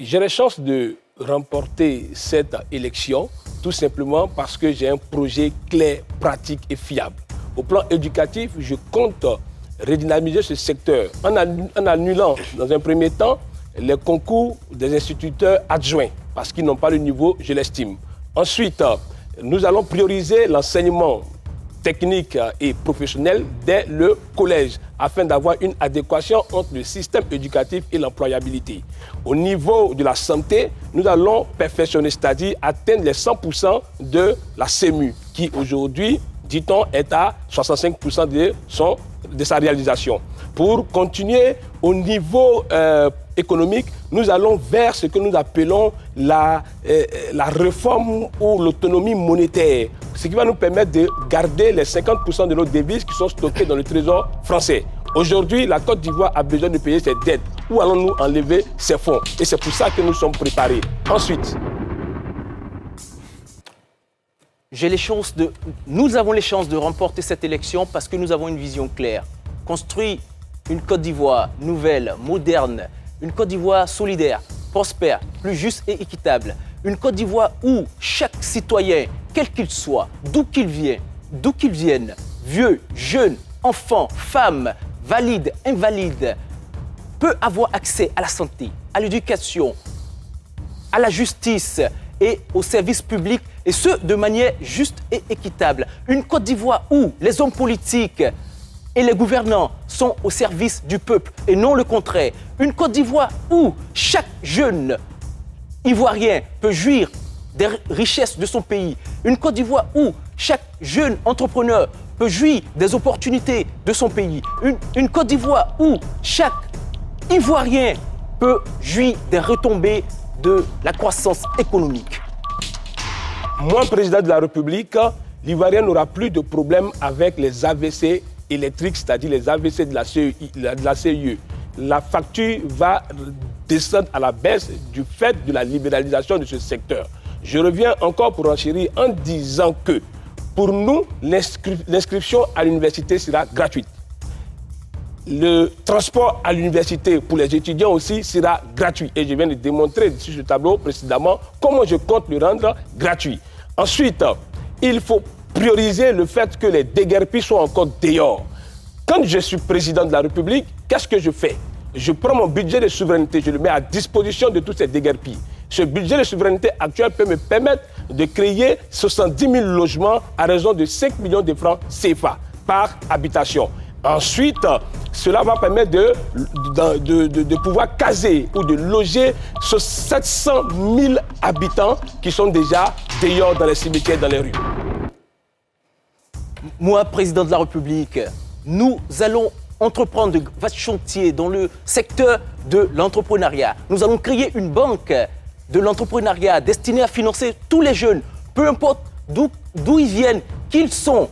J'ai la chance de remporter cette élection tout simplement parce que j'ai un projet clair, pratique et fiable. Au plan éducatif, je compte redynamiser ce secteur en annulant dans un premier temps les concours des instituteurs adjoints parce qu'ils n'ont pas le niveau, je l'estime. Ensuite, nous allons prioriser l'enseignement technique et professionnel dès le collège afin d'avoir une adéquation entre le système éducatif et l'employabilité. Au niveau de la santé, nous allons perfectionner, c'est-à-dire atteindre les 100% de la CEMU qui aujourd'hui, dit-on, est à 65% de sa réalisation. Pour continuer au niveau économique, nous allons vers ce que nous appelons la réforme ou l'autonomie monétaire, ce qui va nous permettre de garder les 50% de nos devises qui sont stockées dans le trésor français. Aujourd'hui, la Côte d'Ivoire a besoin de payer ses dettes. Où allons-nous enlever ces fonds? Et c'est pour ça que nous sommes préparés. Ensuite, nous avons les chances de remporter cette élection parce que nous avons une vision claire. Construire une Côte d'Ivoire nouvelle, moderne, une Côte d'Ivoire solidaire, prospère, plus juste et équitable. Une Côte d'Ivoire où chaque citoyen, quel qu'il soit, d'où qu'il vienne, vieux, jeune, enfant, femme, valide, invalide, peut avoir accès à la santé, à l'éducation, à la justice et aux services publics, et ce, de manière juste et équitable. Une Côte d'Ivoire où les hommes politiques et les gouvernants sont au service du peuple et non le contraire. Une Côte d'Ivoire où chaque jeune Ivoirien peut jouir des richesses de son pays. Une Côte d'Ivoire où chaque jeune entrepreneur peut jouir des opportunités de son pays. Une Côte d'Ivoire où chaque Ivoirien peut jouir des retombées de la croissance économique. Moi, président de la République, l'Ivoirien n'aura plus de problème avec les AVC électriques, c'est-à-dire les AVC de la CIE. La facture va descendre à la baisse du fait de la libéralisation de ce secteur. Je reviens encore pour enchérir en disant que pour nous, l'inscription à l'université sera gratuite. Le transport à l'université pour les étudiants aussi sera gratuit. Et je viens de démontrer sur ce tableau précédemment comment je compte le rendre gratuit. Ensuite, il faut prioriser le fait que les déguerpis soient encore dehors. Quand je suis président de la République, qu'est-ce que je fais? Je prends mon budget de souveraineté, je le mets à disposition de tous ces déguerpis. Ce budget de souveraineté actuel peut me permettre de créer 70 000 logements à raison de 5 millions de francs CFA par habitation. Ensuite, cela va permettre de pouvoir caser ou de loger ces 700 000 habitants qui sont déjà dehors dans les cimetières, dans les rues. Moi, président de la République, nous allons entreprendre de vastes chantiers dans le secteur de l'entrepreneuriat. Nous allons créer une banque de l'entrepreneuriat destinée à financer tous les jeunes, peu importe d'où ils viennent, qu'ils sont,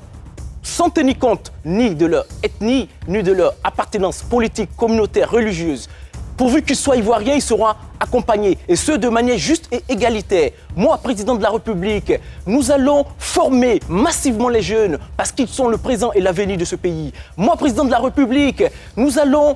sans tenir compte ni de leur ethnie, ni de leur appartenance politique, communautaire, religieuse. Pourvu qu'ils soient ivoiriens, ils seront accompagnés, et ce, de manière juste et égalitaire. Moi, président de la République, nous allons former massivement les jeunes parce qu'ils sont le présent et l'avenir de ce pays. Moi, président de la République, nous allons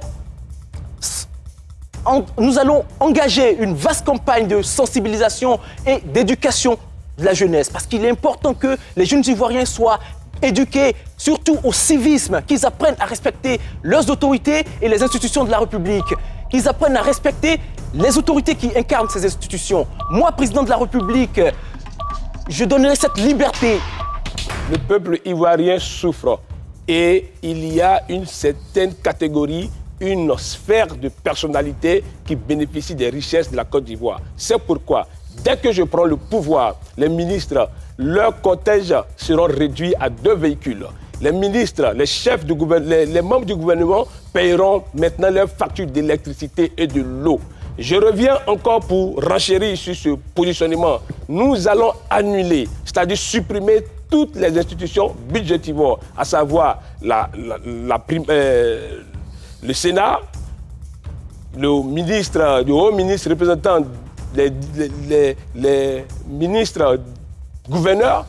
engager une vaste campagne de sensibilisation et d'éducation de la jeunesse, parce qu'il est important que les jeunes Ivoiriens soient éduqués, surtout au civisme, qu'ils apprennent à respecter leurs autorités et les institutions de la République, qu'ils apprennent à respecter les autorités qui incarnent ces institutions. Moi, président de la République, je donnerai cette liberté. Le peuple ivoirien souffre et il y a une certaine catégorie, une sphère de personnalité qui bénéficie des richesses de la Côte d'Ivoire. C'est pourquoi, dès que je prends le pouvoir, les ministres, leurs cortèges seront réduits à 2 véhicules. Les ministres, les chefs du gouvernement, les membres du gouvernement paieront maintenant leurs factures d'électricité et de l'eau. Je reviens encore pour renchérir sur ce positionnement. Nous allons annuler, c'est-à-dire supprimer toutes les institutions budgétivores, à savoir le Sénat, le haut ministre représentant les ministres gouverneurs.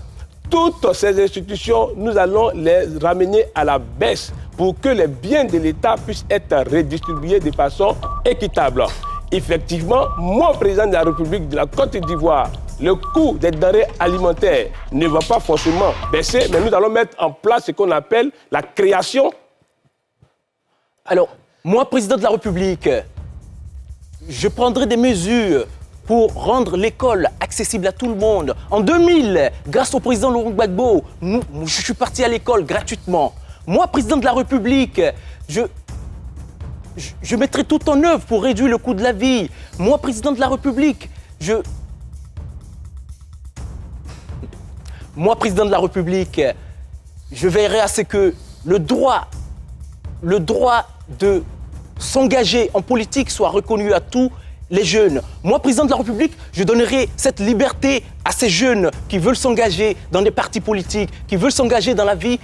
Toutes ces institutions, nous allons les ramener à la baisse pour que les biens de l'État puissent être redistribués de façon équitable. effectivement, moi, président de la République de la Côte d'Ivoire, le coût des denrées alimentaires ne va pas forcément baisser, mais nous allons mettre en place ce qu'on appelle la création. Alors, moi, président de la République, je prendrai des mesures pour rendre l'école accessible à tout le monde. En 2000, grâce au président Laurent Gbagbo, je suis parti à l'école gratuitement. Moi, président de la République, je mettrai tout en œuvre pour réduire le coût de la vie. Moi, président de la République, Moi, président de la République, je veillerai à ce que le droit de s'engager en politique soit reconnu à tous les jeunes. Moi, président de la République, je donnerai cette liberté à ces jeunes qui veulent s'engager dans des partis politiques, qui veulent s'engager dans la vie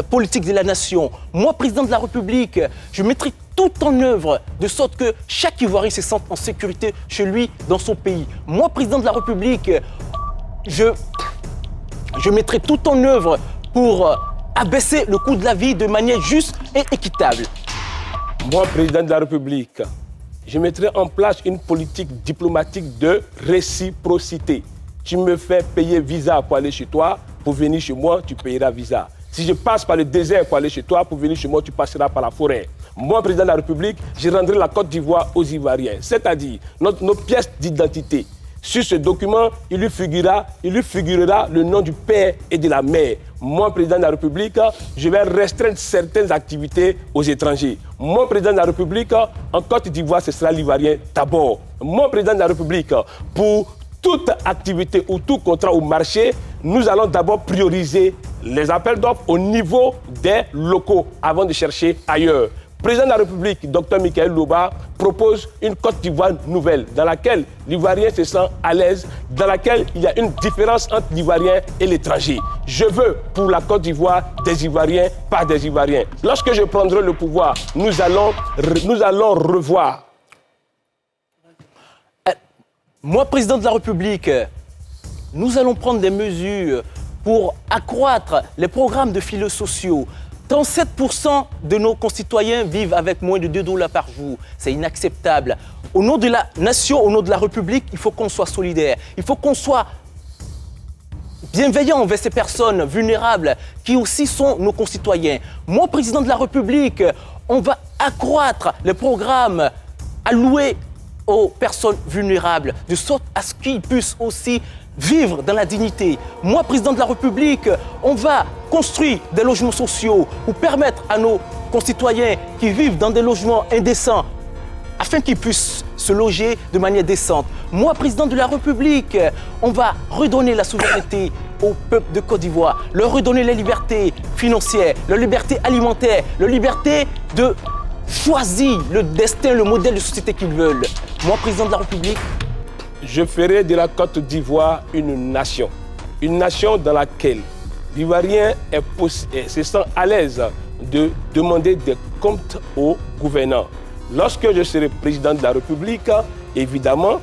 politique de la nation. Moi, président de la République, je mettrai tout en œuvre de sorte que chaque Ivoirien se sente en sécurité chez lui, dans son pays. Moi, président de la République, je mettrai tout en œuvre pour abaisser le coût de la vie de manière juste et équitable. Moi, président de la République, je mettrai en place une politique diplomatique de réciprocité. Tu me fais payer visa pour aller chez toi, pour venir chez moi, tu payeras visa. Si je passe par le désert pour aller chez toi, pour venir chez moi, tu passeras par la forêt. Moi, président de la République, je rendrai la Côte d'Ivoire aux Ivoiriens, c'est-à-dire nos pièces d'identité. Sur ce document, il lui figurera le nom du père et de la mère. Moi, président de la République, je vais restreindre certaines activités aux étrangers. Moi, président de la République, en Côte d'Ivoire, ce sera l'Ivoirien d'abord. Moi, président de la République, pour toute activité ou tout contrat ou marché, nous allons d'abord prioriser les appels d'offres au niveau des locaux avant de chercher ailleurs. Président de la République, Dr Michael Loba, propose une Côte d'Ivoire nouvelle dans laquelle l'Ivoirien se sent à l'aise, dans laquelle il y a une différence entre l'Ivoirien et l'étranger. Je veux pour la Côte d'Ivoire des Ivoiriens, pas des Ivoiriens. Lorsque je prendrai le pouvoir, nous allons revoir. Moi, président de la République, nous allons prendre des mesures pour accroître les programmes de filets sociaux. 37% de nos concitoyens vivent avec moins de 2 $ par jour. C'est inacceptable. Au nom de la nation, au nom de la République, il faut qu'on soit solidaire. Il faut qu'on soit bienveillant envers ces personnes vulnérables qui aussi sont nos concitoyens. Moi, président de la République, on va accroître les programmes alloués aux personnes vulnérables, de sorte à ce qu'ils puissent aussi vivre dans la dignité. Moi, président de la République, on va construire des logements sociaux pour permettre à nos concitoyens qui vivent dans des logements indécents afin qu'ils puissent se loger de manière décente. Moi, président de la République, on va redonner la souveraineté au peuple de Côte d'Ivoire, leur redonner les libertés financières, leur liberté alimentaire, leur liberté de choisir le destin, le modèle de société qu'ils veulent. Moi, président de la République, je ferai de la Côte d'Ivoire une nation dans laquelle l'Ivoirien se sent à l'aise de demander des comptes aux gouvernants. Lorsque je serai président de la République, évidemment,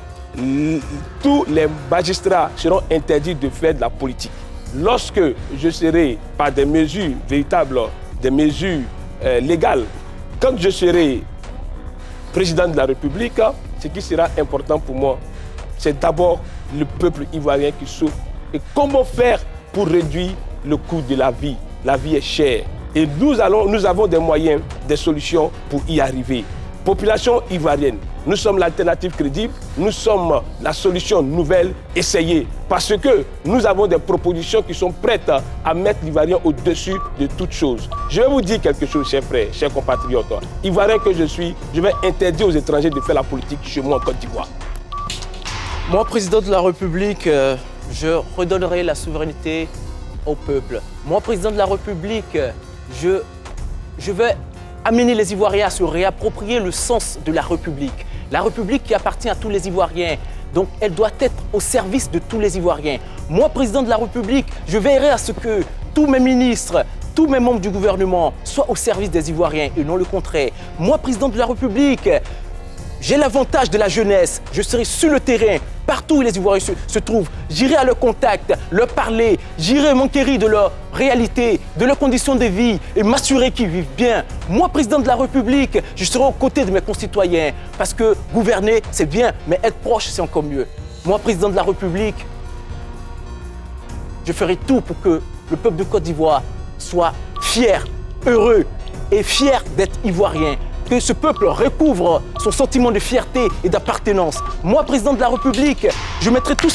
tous les magistrats seront interdits de faire de la politique. Lorsque je serai par des mesures véritables, des mesures légales, quand je serai président de la République, ce qui sera important pour moi, c'est d'abord le peuple ivoirien qui souffre. Et comment faire pour réduire le coût de la vie? La vie est chère. Et nous avons des moyens, des solutions pour y arriver. Population ivoirienne, nous sommes l'alternative crédible, nous sommes la solution nouvelle essayée. Parce que nous avons des propositions qui sont prêtes à mettre l'Ivoirien au-dessus de toutes choses. Je vais vous dire quelque chose, chers frères, chers compatriotes. Ivoirien que je suis, je vais interdire aux étrangers de faire la politique chez moi en Côte d'Ivoire. Moi, président de la République, je redonnerai la souveraineté au peuple. Moi, président de la République, je vais amener les Ivoiriens à se réapproprier le sens de la République. La République qui appartient à tous les Ivoiriens. Donc, elle doit être au service de tous les Ivoiriens. Moi, président de la République, je veillerai à ce que tous mes ministres, tous mes membres du gouvernement soient au service des Ivoiriens et non le contraire. Moi, président de la République, J'ai l'avantage de la jeunesse. Je serai sur le terrain, partout où les Ivoiriens se trouvent. J'irai à leur contact, leur parler. J'irai m'enquérir de leur réalité, de leurs conditions de vie et m'assurer qu'ils vivent bien. Moi, président de la République, je serai aux côtés de mes concitoyens. Parce que gouverner, c'est bien, mais être proche, c'est encore mieux. Moi, président de la République, je ferai tout pour que le peuple de Côte d'Ivoire soit fier, heureux et fier d'être ivoirien. Que ce peuple recouvre son sentiment de fierté et d'appartenance. Moi, président de la République, je mettrai tout